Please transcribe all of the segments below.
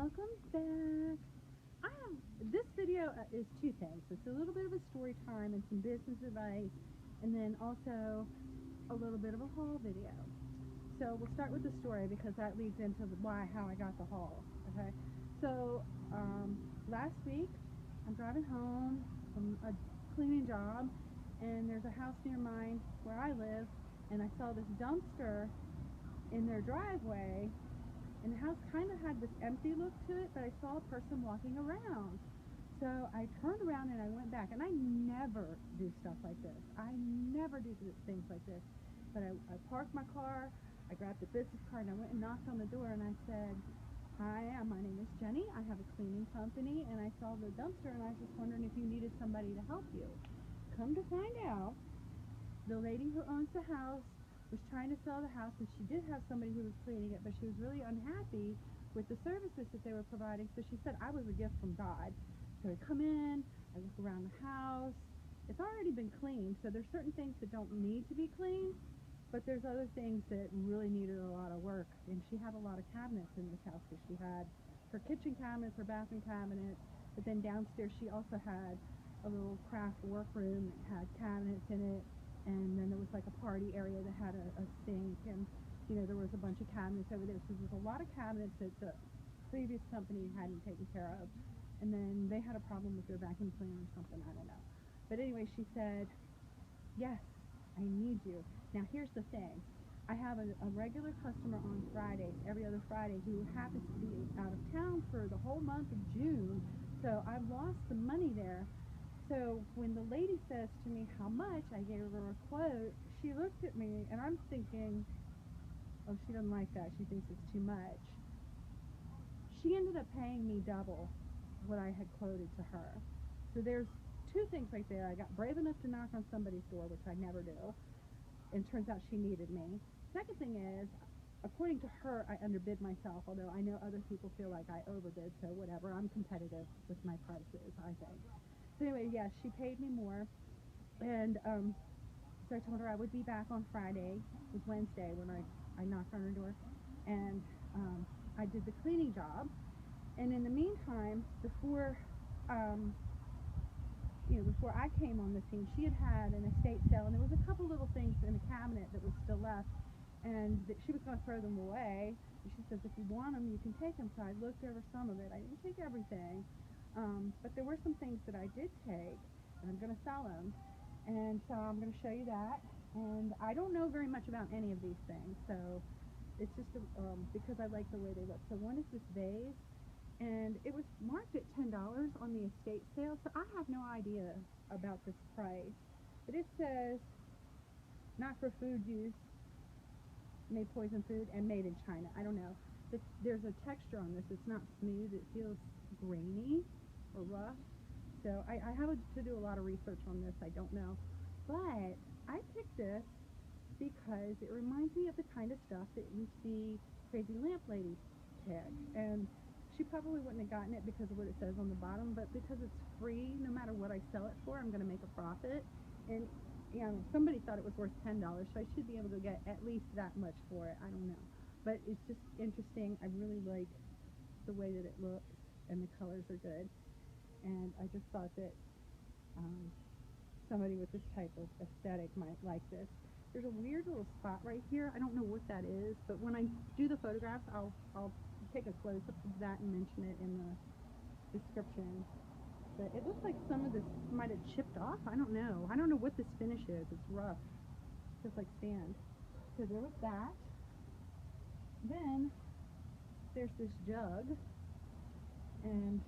welcome back. This video is two things. It's a little bit of a story time and some business advice, and then also a little bit of a haul video. So we'll start with the story because that leads into how I got the haul. Okay. So last week I'm driving home from a cleaning job, and there's a house near mine where I live, and I saw this dumpster in their driveway. And the house kind of had this empty look to it, but I saw a person walking around. So I turned around and I went back, and I never do stuff like this. I never do things like this. But I parked my car, I grabbed the business card, and I went and knocked on the door, and I said, "Hi, my name is Jenny. I have a cleaning company, and I saw the dumpster, and I was just wondering if you needed somebody to help you." Come to find out, the lady who owns the house was trying to sell the house, and she did have somebody who was cleaning it, but she was really unhappy with the services that they were providing. So she said I was a gift from God. So I come in, I look around the house. It's already been cleaned, so there's certain things that don't need to be cleaned, but there's other things that really needed a lot of work. And she had a lot of cabinets in this house, because she had her kitchen cabinets, her bathroom cabinets, but then downstairs she also had a little craft workroom that had cabinets in it. And then there was like a party area that had a sink, and there was a bunch of cabinets over there. So there's a lot of cabinets that the previous company hadn't taken care of, and then they had a problem with their vacuum cleaner or something, I don't know. But anyway, she said, "Yes, I need you." Now here's the thing. I have a regular customer on Fridays, every other Friday, who happens to be out of town for the whole month of June, so I've lost the money there. So when the lady says to me how much, I gave her a quote, she looked at me, and I'm thinking, oh, she doesn't like that. She thinks it's too much. She ended up paying me double what I had quoted to her. So there's two things right there. I got brave enough to knock on somebody's door, which I never do, and it turns out she needed me. Second thing is, according to her, I underbid myself, although I know other people feel like I overbid, so whatever. I'm competitive with my prices, I think. So anyway, yes, she paid me more, and so I told her I would be back on Friday. It was Wednesday when I knocked on her door, and I did the cleaning job. And in the meantime, before before I came on the scene, she had an estate sale, and there was a couple little things in the cabinet that was still left, and that she was going to throw them away. And she says, "If you want them, you can take them." So I looked over some of it. I didn't take everything. But there were some things that I did take, and I'm going to sell them. And so I'm going to show you that. And I don't know very much about any of these things, so it's just because I like the way they look. So one is this vase, and it was marked at $10 on the estate sale, so I have no idea about this price. But it says, "Not for food use, may poison food, and made in China." I don't know. There's a texture on this. It's not smooth. It feels grainy or rough. So I have to do a lot of research on this. I don't know. But I picked this because it reminds me of the kind of stuff that you see crazy lamp ladies pick. And she probably wouldn't have gotten it because of what it says on the bottom, but because it's free, no matter what I sell it for, I'm going to make a profit. And somebody thought it was worth $10, so I should be able to get at least that much for it. I don't know. But it's just interesting. I really like the way that it looks, and the colors are good. And I just thought that somebody with this type of aesthetic might like this. There's a weird little spot right here. I don't know what that is, but when I do the photographs, I'll take a close-up of that and mention it in the description. But it looks like some of this might have chipped off. I don't know. I don't know what this finish is. It's rough. It feels like sand. So there was that. Then there's this jug, and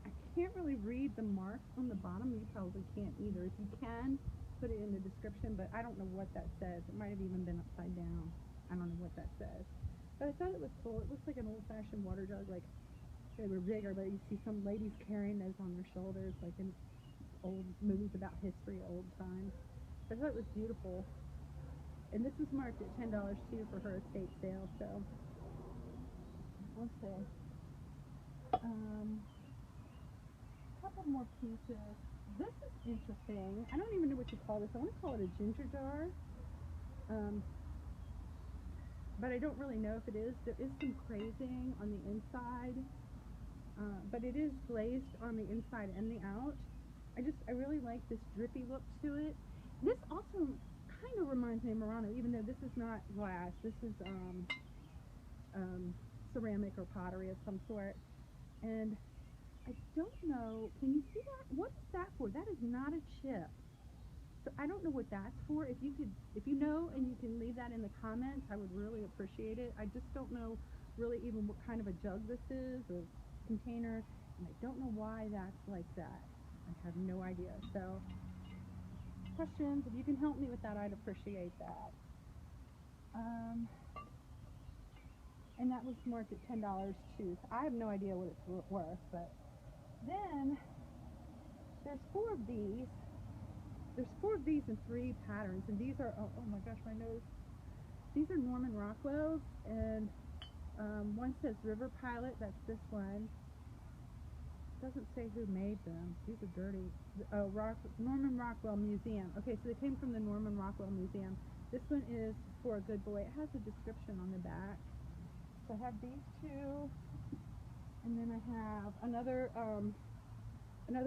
I can't really read the mark on the bottom. You probably can't either. If you can, put it in the description, but I don't know what that says. It might have even been upside down. I don't know what that says. But I thought it was cool. It looks like an old-fashioned water jug. Like, they were bigger, but you see some ladies carrying those on their shoulders, like in old movies about history, old times. I thought it was beautiful. And this was marked at $10 too for her estate sale, so let's see. Couple more pieces. This is interesting. I don't even know what you call this. I want to call it a ginger jar. but I don't really know if it is. There is some crazing on the inside, but it is glazed on the inside and the out. I really like this drippy look to it. This also kind of reminds me of Murano, even though this is not glass. This is ceramic or pottery of some sort. And I don't know, can you see that? What is that for? That is not a chip. So I don't know what that's for. If you know and you can leave that in the comments, I would really appreciate it. I just don't know really even what kind of a jug this is or container, and I don't know why that's like that. I have no idea. So questions, if you can help me with that, I'd appreciate that. And that was marked at $10 too. So I have no idea what it's worth, but then there's four of these. There's four of these in 3 patterns, and these are, oh my gosh, my nose. These are Norman Rockwell's, and one says River Pilot, that's this one. It doesn't say who made them. These are dirty. Oh, Norman Rockwell Museum. Okay, so they came from the Norman Rockwell Museum. This one is for a good boy. It has a description on the back. So I have these 2, and then I have another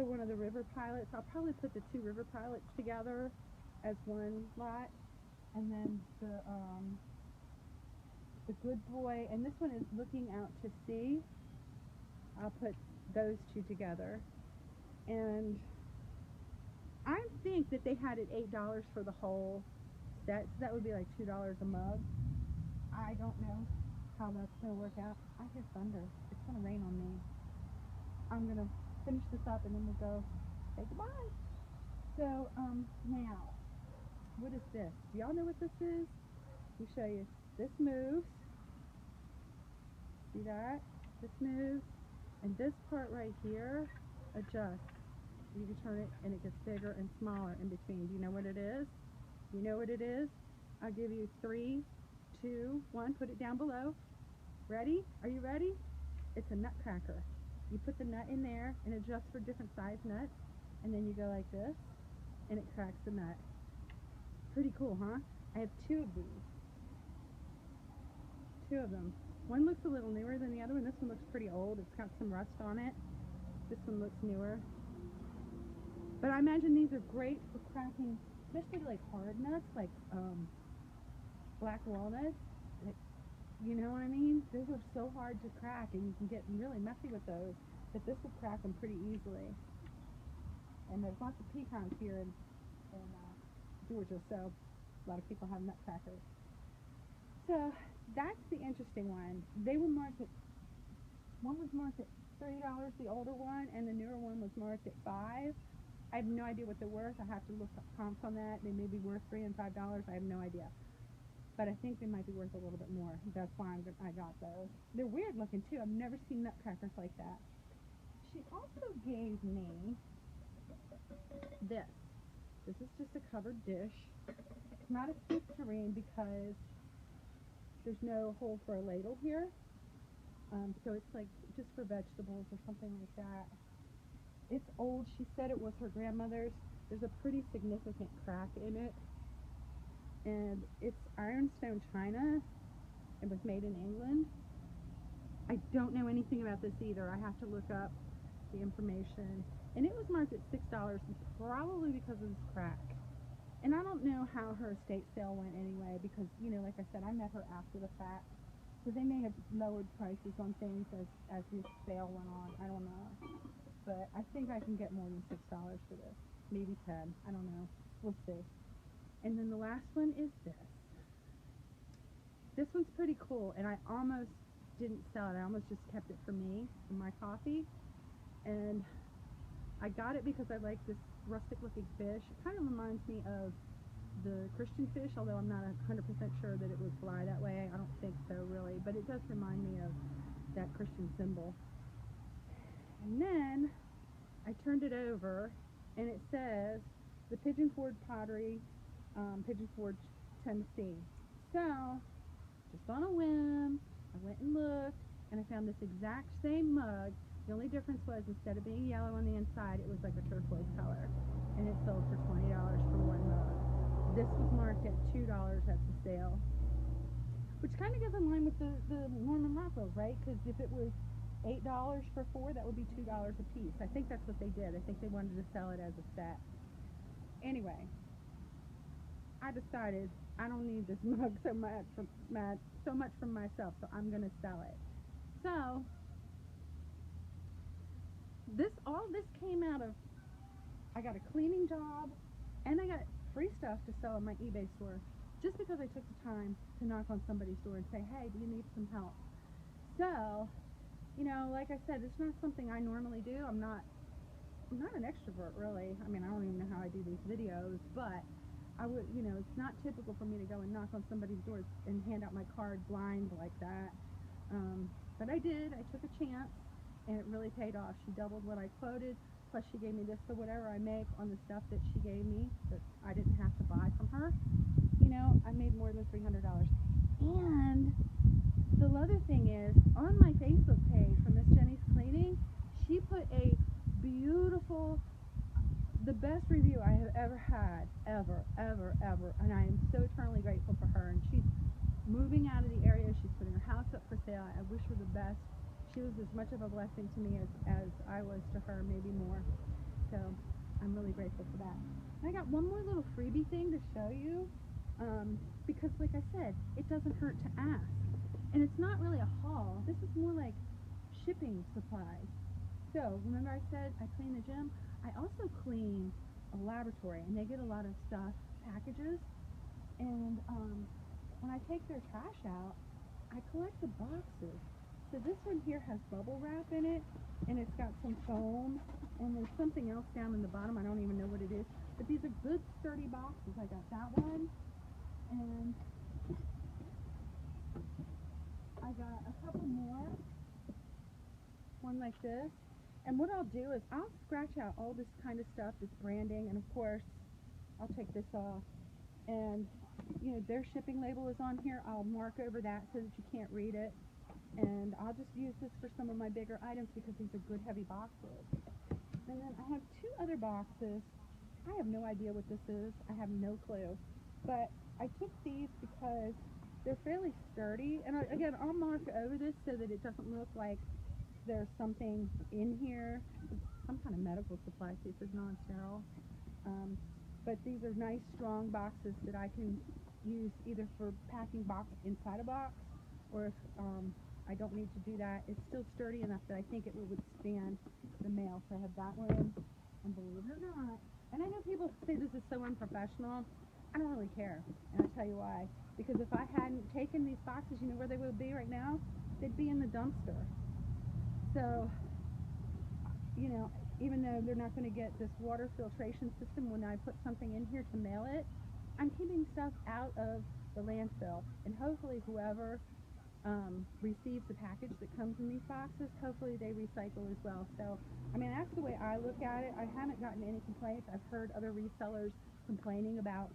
one of the River Pilots. I'll probably put the 2 River Pilots together as one lot, and then the Good Boy, and this one is Looking Out to Sea. I'll put those 2 together, and I think that they had it $8 for the whole set, so that would be like $2 a mug. I don't know how that's going to work out. I hear thunder. It's going to rain on me. I'm going to finish this up and then we'll go say goodbye. So now, what is this? Do y'all know what this is? Let me show you. This moves. See that? This moves, and this part right here adjusts. You can turn it and it gets bigger and smaller in between. Do you know what it is? You know what it is? I'll give you 3, 2, 1. Put it down below. Ready? Are you ready? It's a Nutcracker. You put the nut in there and adjust for different size nuts, and then you go like this, and it cracks the nut. Pretty cool, huh? I have 2 of these. 2 of them. One looks a little newer than the other one. This one looks pretty old. It's got some rust on it. This one looks newer. But I imagine these are great for cracking, especially like hard nuts, like black walnuts. You know what I mean? Those are so hard to crack, and you can get really messy with those, but this will crack them pretty easily. And there's lots of pecans here in Georgia, so a lot of people have nutcrackers. So that's the interesting one. They were marked at, one was marked at $3, the older one, and the newer one was marked at $5. I have no idea what they're worth. I have to look up comps on that. They may be worth $3 and $5. I have no idea. But I think they might be worth a little bit more. That's why I got those. They're weird looking too. I've never seen nutcrackers like that. She also gave me this. This is just a covered dish. It's not a soup tureen because there's no hole for a ladle here. So it's like just for vegetables or something like that. It's old. She said it was her grandmother's. There's a pretty significant crack in it. And it's ironstone china. It was made in England. I don't know anything about this either. I have to look up the information. And it was marked at $6, probably because of this crack. And I don't know how her estate sale went anyway, because, you know, like I said, I met her after the fact. So they may have lowered prices on things as this sale went on. I don't know. But I think I can get more than $6 for this. Maybe 10. I don't know. We'll see. And then the last one is this. This one's pretty cool, and I almost didn't sell it. I almost just kept it for me, for my coffee. And I got it because I like this rustic looking fish. It kind of reminds me of the Christian fish, although I'm not 100% sure that it would fly that way. I don't think so really, but it does remind me of that Christian symbol. And then I turned it over, and it says the Pigeon Forge Pottery, Pigeon Forge, Tennessee. So, just on a whim, I went and looked, and I found this exact same mug. The only difference was, instead of being yellow on the inside, it was like a turquoise color, and it sold for $20 for one mug. This was marked at $2 at the sale. which kind of goes in line with the Norman Rockwells, right? Because if it was $8 for 4, that would be $2 a piece. I think that's what they did. I think they wanted to sell it as a set. Anyway, I decided I don't need this mug so much for myself, so I'm gonna sell it. So all this came out of, I got a cleaning job and I got free stuff to sell on my eBay store just because I took the time to knock on somebody's door and say, hey, do you need some help? So, you know, like I said, it's not something I normally do. I'm not an extrovert, really. I mean, I don't even know how I do these videos, but I would, you know, it's not typical for me to go and knock on somebody's door and hand out my card blind like that. But I did. I took a chance, and it really paid off. She doubled what I quoted, plus she gave me this for whatever I make on the stuff that she gave me that I didn't have to buy from her. You know, I made more than $300. And the other thing is, on my Facebook page for Miss Jenny's Cleaning, she put a beautiful, the best review I have ever had, ever, and I am so eternally grateful for her. And she's moving out of the area. She's putting her house up for sale. I wish her the best. She was as much of a blessing to me as I was to her, maybe more. So I'm really grateful for that. And I got one more little freebie thing to show you, because like I said, it doesn't hurt to ask. And it's not really a haul. This is more like shipping supplies. So remember I said I clean the gym? I also clean a laboratory, and they get a lot of stuff, packages, and when I take their trash out, I collect the boxes. So this one here has bubble wrap in it, and it's got some foam, and there's something else down in the bottom. I don't even know what it is, but these are good sturdy boxes. I got that one, and I got a couple more, one like this. And what I'll do is I'll scratch out all this kind of stuff, this branding, and of course I'll take this off, and you know, their shipping label is on here. I'll mark over that so that you can't read it, and I'll just use this for some of my bigger items because these are good heavy boxes. And then I have two other boxes. I have no idea what this is. I have no clue, but I took these because they're fairly sturdy, and again, I'll mark over this so that it doesn't look like there's something in here, some kind of medical supply. See, it says non-sterile. But these are nice, strong boxes that I can use either for packing box inside a box, or if I don't need to do that, it's still sturdy enough that I think it will withstand the mail. So I have that one, and believe it or not, and I know people say this is so unprofessional. I don't really care, and I'll tell you why. Because if I hadn't taken these boxes, you know where they would be right now? They'd be in the dumpster. So, you know, even though they're not going to get this water filtration system when I put something in here to mail it, I'm keeping stuff out of the landfill. And hopefully whoever receives the package that comes in these boxes, hopefully they recycle as well. So, I mean, that's the way I look at it. I haven't gotten any complaints. I've heard other resellers complaining about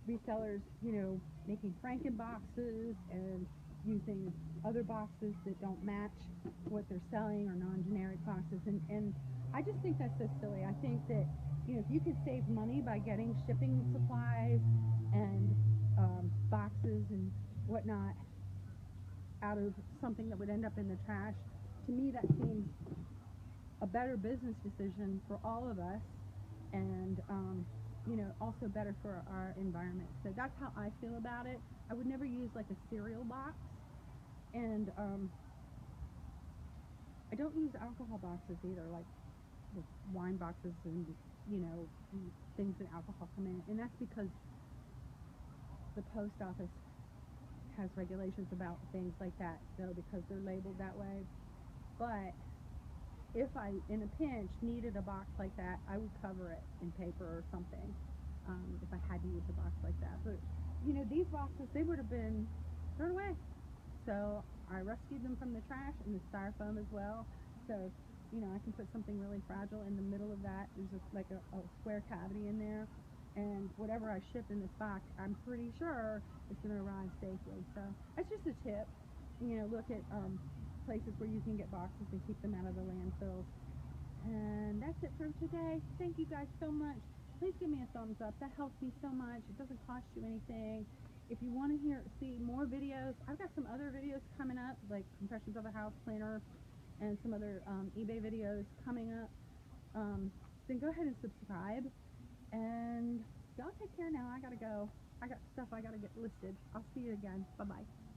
resellers, you know, making Franken boxes and using other boxes that don't match what they're selling, or non-generic boxes, and I just think that's so silly. I think that, you know, if you could save money by getting shipping supplies and boxes and whatnot out of something that would end up in the trash, to me that seems a better business decision for all of us, and you know, also better for our environment. So that's how I feel about it. I would never use like a cereal box, and I don't use alcohol boxes either, like the wine boxes and, you know, things that alcohol come in. And that's because the post office has regulations about things like that, though, because they're labeled that way. But if I, in a pinch, needed a box like that, I would cover it in paper or something, if I had to use a box like that. But, you know, these boxes, they would have been thrown away. So I rescued them from the trash, and the styrofoam as well. So, you know, I can put something really fragile in the middle of that. There's like a square cavity in there, and whatever I ship in this box, I'm pretty sure it's going to arrive safely. So that's just a tip. You know, look at places where you can get boxes and keep them out of the landfills. And that's it for today. Thank you guys so much. Please give me a thumbs up. That helps me so much. It doesn't cost you anything. if you want to see more videos, I've got some other videos coming up, like impressions of a house planner and some other eBay videos coming up. Then go ahead and subscribe. And y'all take care now. I gotta go. I got stuff I gotta get listed. I'll see you again. Bye-bye.